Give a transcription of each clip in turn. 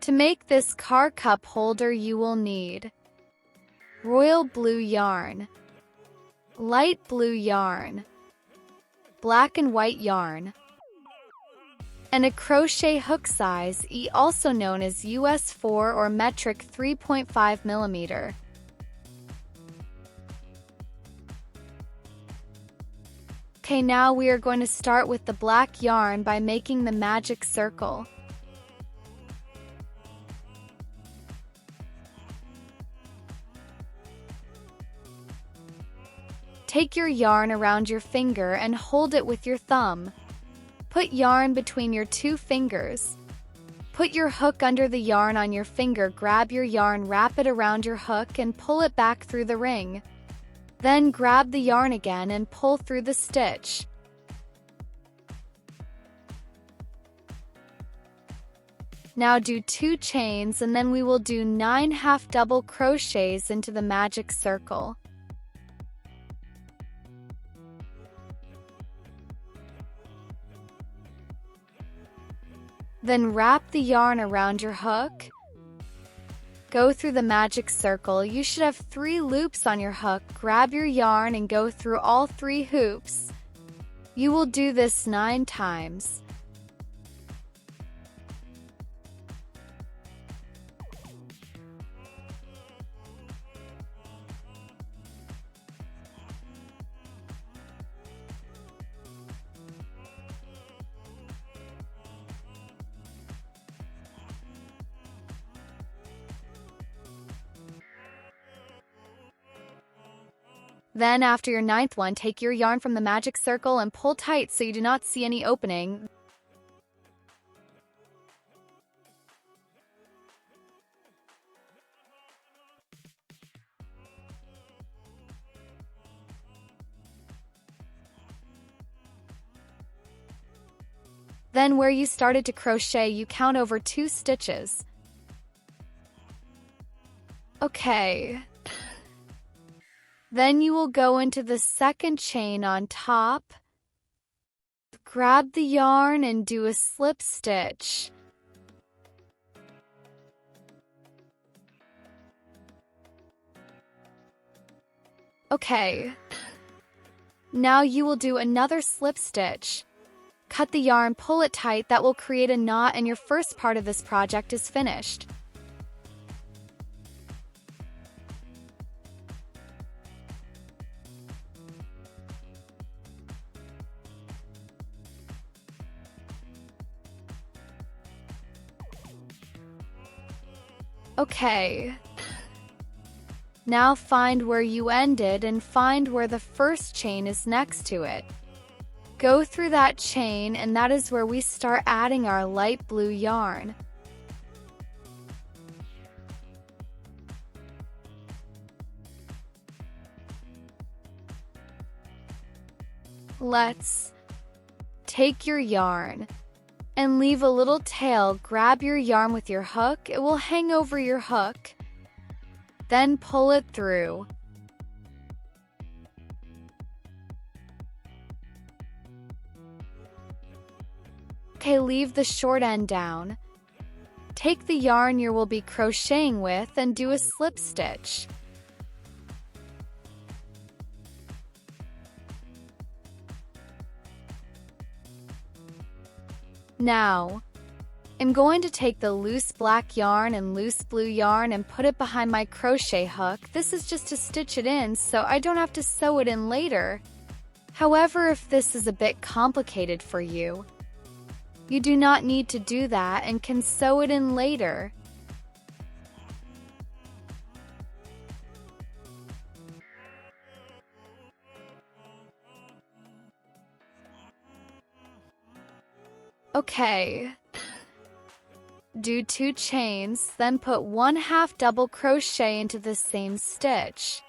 To make this car cup holder, you will need royal blue yarn, light blue yarn, black and white yarn, and a crochet hook size E, also known as US 4 or metric 3.5 millimeter. Okay, now we are going to start with the black yarn by making the magic circle. Take your yarn around your finger and hold it with your thumb. Put yarn between your two fingers. Put your hook under the yarn on your finger, grab your yarn, wrap it around your hook and pull it back through the ring. Then grab the yarn again and pull through the stitch. Now do 2 chains and then we will do 9 half double crochets into the magic circle. Then wrap the yarn around your hook. Go through the magic circle. You should have 3 loops on your hook. Grab your yarn and go through all 3 hoops. You will do this 9 times. Then after your 9th one, take your yarn from the magic circle and pull tight so you do not see any opening. Then where you started to crochet, you count over 2 stitches. Okay. Then you will go into the 2nd chain on top, grab the yarn and do a slip stitch. Okay. Now you will do another slip stitch. Cut the yarn, pull it tight, that will create a knot and your first part of this project is finished. Okay. Now find where you ended and find where the first chain is next to it. Go through that chain and that is where we start adding our light blue yarn. Let's take your yarn and leave a little tail. Grab your yarn with your hook. It will hang over your hook. Then pull it through. Okay, leave the short end down. Take the yarn you will be crocheting with and do a slip stitch. Now, I'm going to take the loose black yarn and loose blue yarn and put it behind my crochet hook. This is just to stitch it in so I don't have to sew it in later. However, if this is a bit complicated for you, you do not need to do that and can sew it in later. Okay. Do 2 chains, then put 1 half double crochet into the same stitch.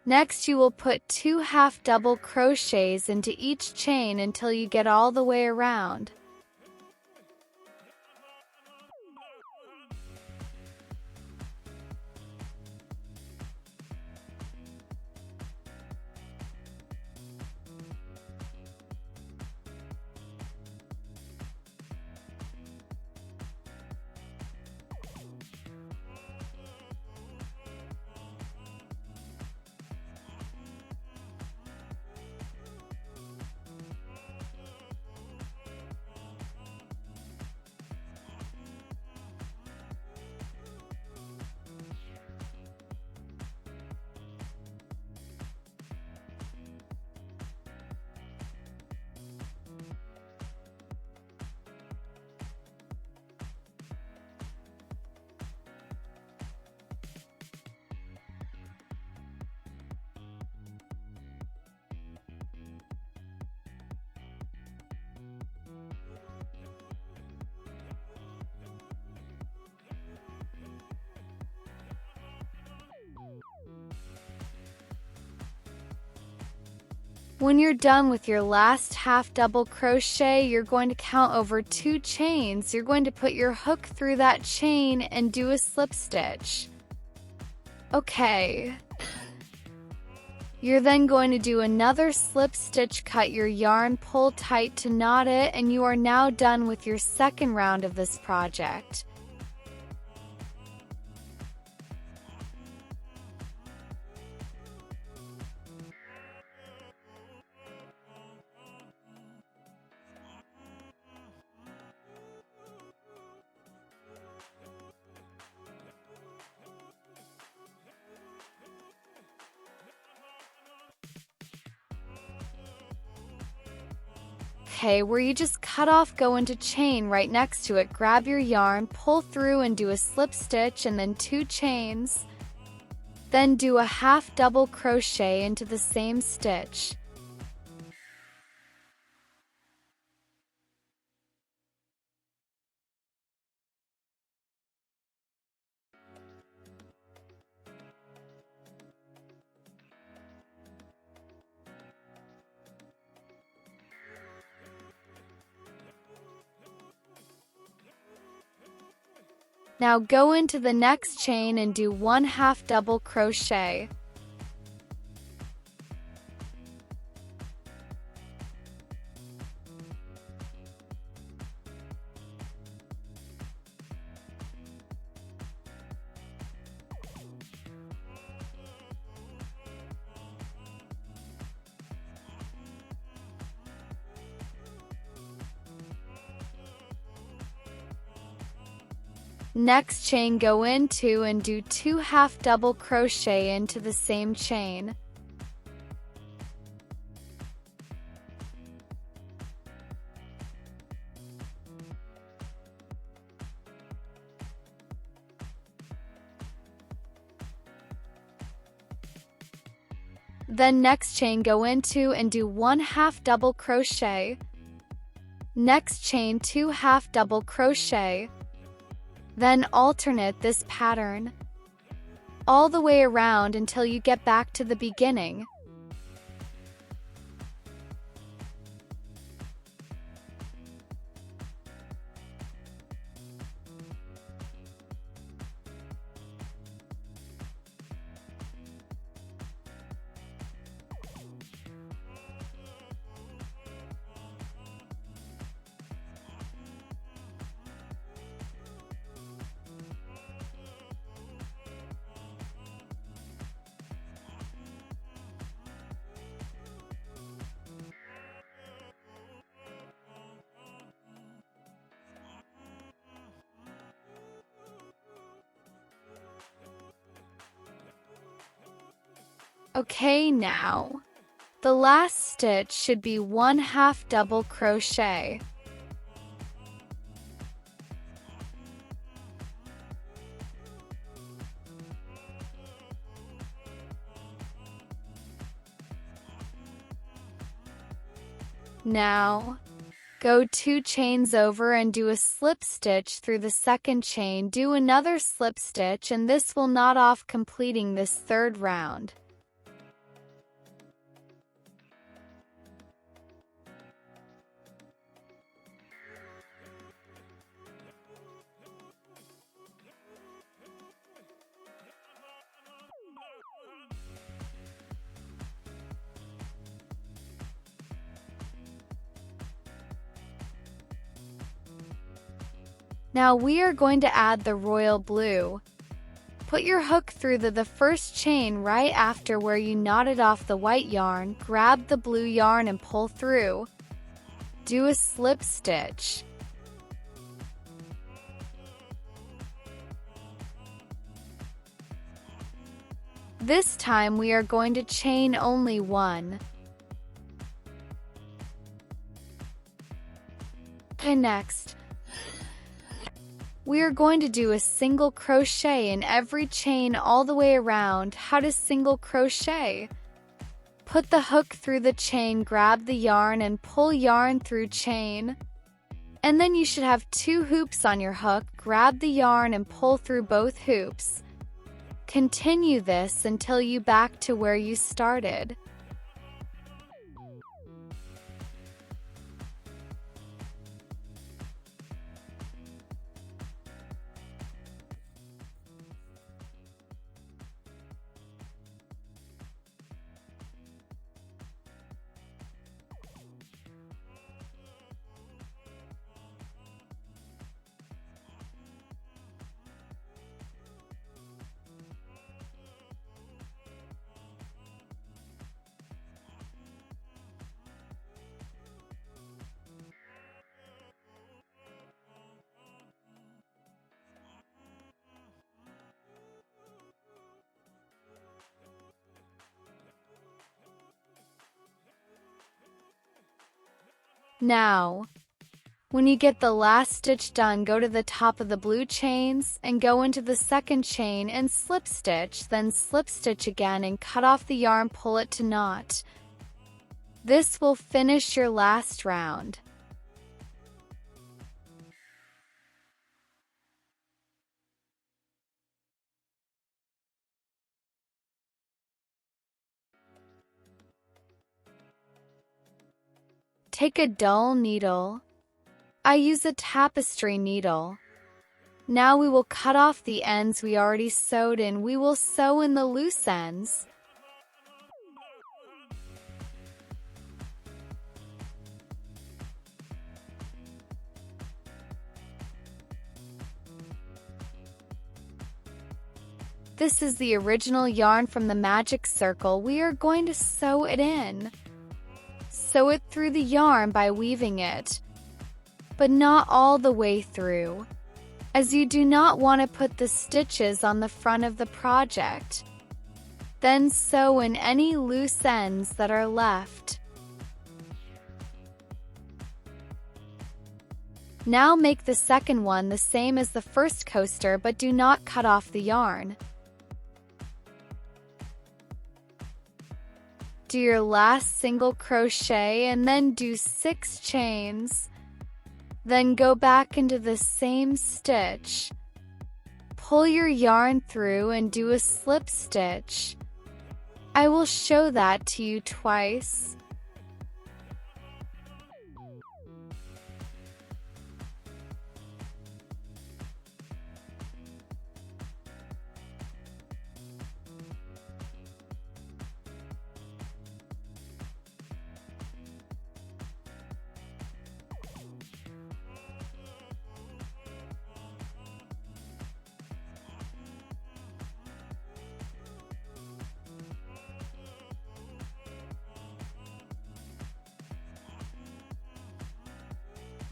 Next, you will put 2 half double crochets into each chain until you get all the way around. When you're done with your last half double crochet, you're going to count over 2 chains. You're going to put your hook through that chain and do a slip stitch. Okay. You're then going to do another slip stitch, cut your yarn, pull tight to knot it, and you are now done with your second round of this project. Okay, where you just cut off, go into chain right next to it, grab your yarn, pull through and do a slip stitch and then 2 chains. Then do a half double crochet into the same stitch. Now go into the next chain and do 1 half double crochet. Next chain, go into and do 2 half double crochet into the same chain. Then next chain, go into and do 1 half double crochet. Next chain, 2 half double crochet. Then alternate this pattern all the way around until you get back to the beginning. Okay, now the last stitch should be 1 half double crochet. Now go 2 chains over and do a slip stitch through the second chain. Do another slip stitch and this will knot off, completing this third round. Now we are going to add the royal blue. Put your hook through the first chain right after where you knotted off the white yarn, grab the blue yarn and pull through. Do a slip stitch. This time we are going to chain only one. Okay, next, we are going to do a single crochet in every chain all the way around. How to single crochet? Put the hook through the chain, grab the yarn and pull yarn through chain. And then you should have 2 hoops on your hook. Grab the yarn and pull through both hoops. Continue this until you back to where you started. Now, when you get the last stitch done, go to the top of the blue chains and go into the second chain and slip stitch, then slip stitch again and cut off the yarn, pull it to knot. This will finish your last round. Take a dull needle. I use a tapestry needle. Now we will cut off the ends we already sewed in. We will sew in the loose ends. This is the original yarn from the magic circle. We are going to sew it in. Sew it through the yarn by weaving it, but not all the way through, as you do not want to put the stitches on the front of the project. Then sew in any loose ends that are left. Now make the second one the same as the first coaster, but do not cut off the yarn. Do your last single crochet and then do 6 chains. Then go back into the same stitch. Pull your yarn through and do a slip stitch. I will show that to you twice.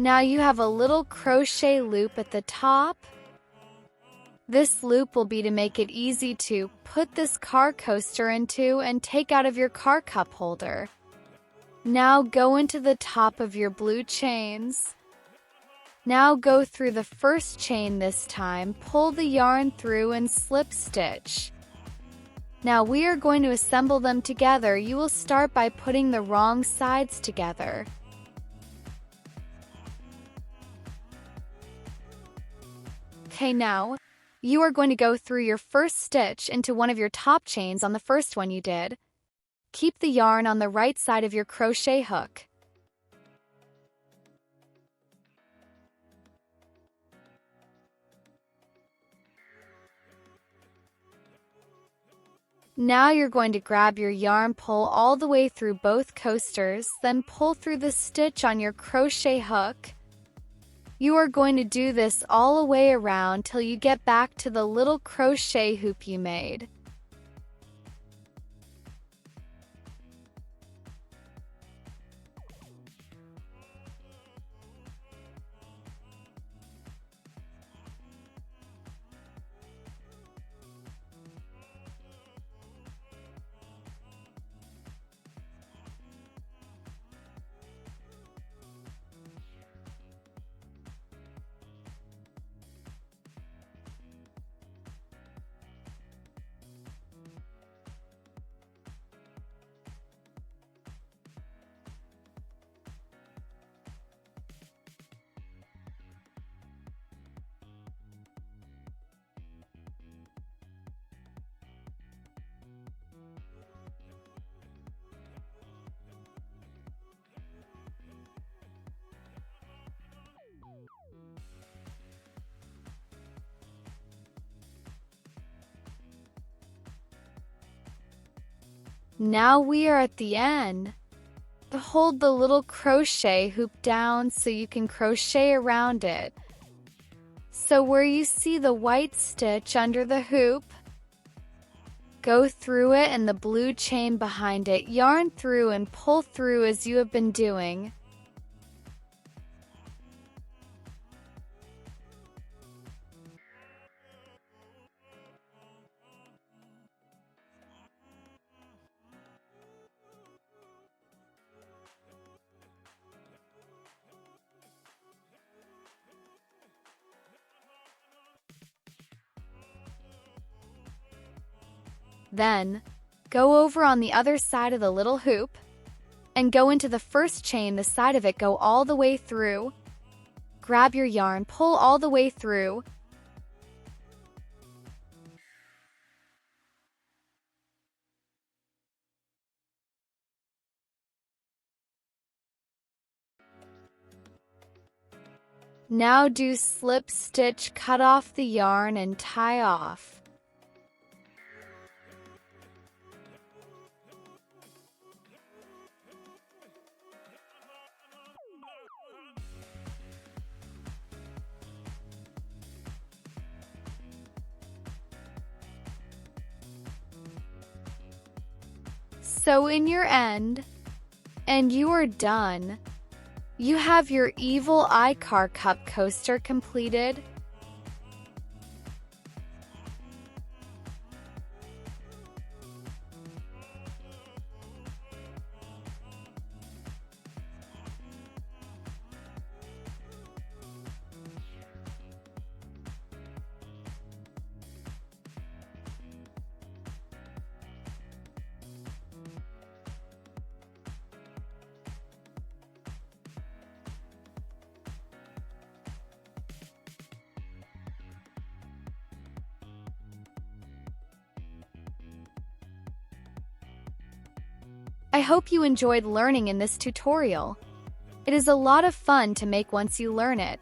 Now you have a little crochet loop at the top. This loop will be to make it easy to put this car coaster into and take out of your car cup holder. Now go into the top of your blue chains. Now go through the first chain this time, pull the yarn through and slip stitch. Now we are going to assemble them together. You will start by putting the wrong sides together. Okay, now you are going to go through your first stitch into one of your top chains on the first one you did. Keep the yarn on the right side of your crochet hook. Now you're going to grab your yarn, pull all the way through both coasters, then pull through the stitch on your crochet hook. You are going to do this all the way around till you get back to the little crochet hoop you made. Now we are at the end. Hold the little crochet hoop down so you can crochet around it. So where you see the white stitch under the hoop, go through it and the blue chain behind it, yarn through and pull through as you have been doing. Then, go over on the other side of the little hoop and go into the first chain, the side of it, go all the way through. Grab your yarn, pull all the way through. Now do slip stitch, cut off the yarn and tie off. Sew in your end, and you are done. You have your evil eye car cup coaster completed. I hope you enjoyed learning in this tutorial. It is a lot of fun to make once you learn it.